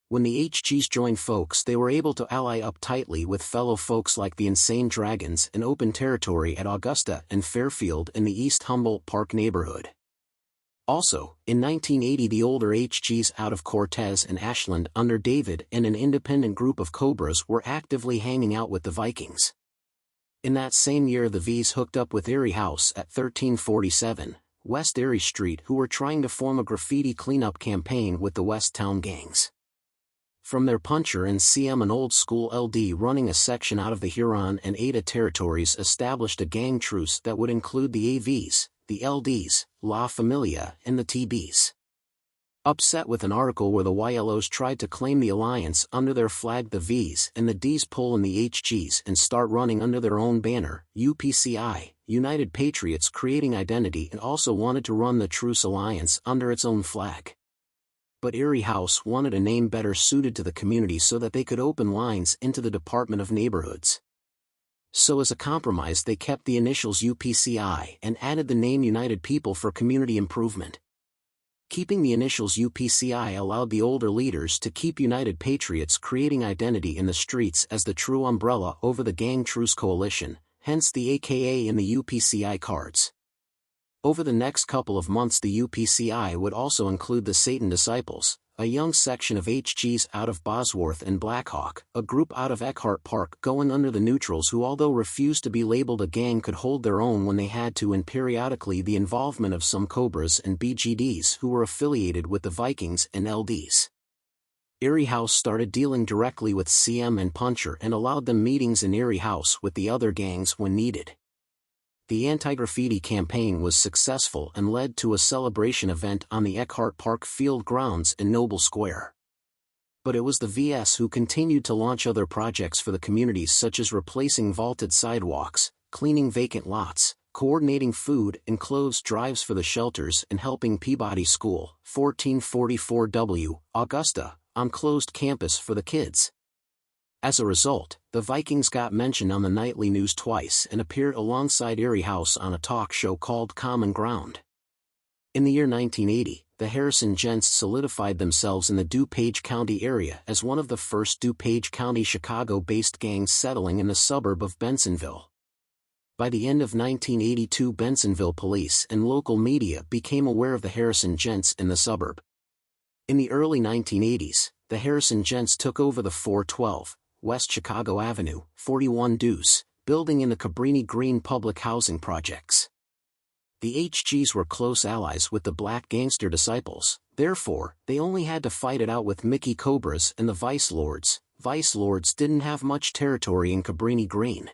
When the HGs joined folks, they were able to ally up tightly with fellow folks like the Insane Dragons in open territory at Augusta and Fairfield in the East Humboldt Park neighborhood. Also, in 1980 the older HGs out of Cortez and Ashland under David and an independent group of Cobras were actively hanging out with the Vikings. In that same year the V's hooked up with Erie House at 1347 West Erie Street, who were trying to form a graffiti cleanup campaign with the West Town gangs. From their puncher and CM, an old-school LD running a section out of the Huron and Ada territories, established a gang truce that would include the AVs, the LDs, La Familia, and the TBs. Upset with an article where the YLOs tried to claim the alliance under their flag, the Vs and the Ds pull in the HGs and start running under their own banner, UPCI, United Patriots Creating Identity, and also wanted to run the Truce Alliance under its own flag. But Erie House wanted a name better suited to the community so that they could open lines into the Department of Neighborhoods. So as a compromise they kept the initials UPCI and added the name United People for Community Improvement. Keeping the initials UPCI allowed the older leaders to keep United Patriots Creating Identity in the streets as the true umbrella over the Gang Truce Coalition, hence the AKA in the UPCI cards. Over the next couple of months the UPCI would also include the Satan Disciples, a young section of HGs out of Bosworth and Blackhawk, a group out of Eckhart Park going under the Neutrals who, although refused to be labeled a gang, could hold their own when they had to, and periodically the involvement of some Cobras and BGDs who were affiliated with the Vikings and LDs. Erie House started dealing directly with CM and Puncher and allowed them meetings in Erie House with the other gangs when needed. The anti-graffiti campaign was successful and led to a celebration event on the Eckhart Park field grounds in Noble Square. But it was the VS who continued to launch other projects for the communities, such as replacing vaulted sidewalks, cleaning vacant lots, coordinating food and clothes drives for the shelters, and helping Peabody School, 1444 W, Augusta, on closed campus for the kids. As a result, the Vikings got mentioned on the nightly news twice and appeared alongside Erie House on a talk show called Common Ground. In the year 1980, the Harrison Gents solidified themselves in the DuPage County area as one of the first DuPage County Chicago-based gangs settling in the suburb of Bensonville. By the end of 1982, Bensonville police and local media became aware of the Harrison Gents in the suburb. In the early 1980s, the Harrison Gents took over the 412 West Chicago Avenue, 41 Deuce, building in the Cabrini Green public housing projects. The HGs were close allies with the Black Gangster Disciples, therefore, they only had to fight it out with Mickey Cobras and the Vice Lords. Vice Lords didn't have much territory in Cabrini Green.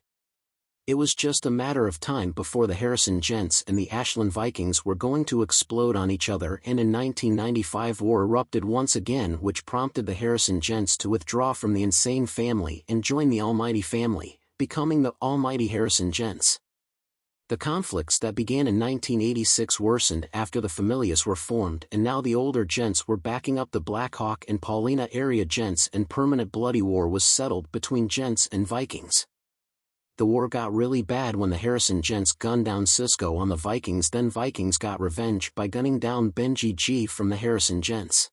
It was just a matter of time before the Harrison Gents and the Ashland Vikings were going to explode on each other, and in 1995 war erupted once again, which prompted the Harrison Gents to withdraw from the Insane family and join the Almighty family, becoming the Almighty Harrison Gents. The conflicts that began in 1986 worsened after the Familias were formed, and now the older Gents were backing up the Blackhawk and Paulina area Gents, and permanent bloody war was settled between Gents and Vikings. The war got really bad when the Harrison Gents gunned down Cisco on the Vikings. Then Vikings got revenge by gunning down Benji G from the Harrison Gents.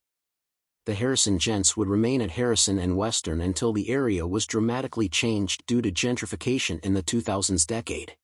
The Harrison Gents would remain at Harrison and Western until the area was dramatically changed due to gentrification in the 2000s decade.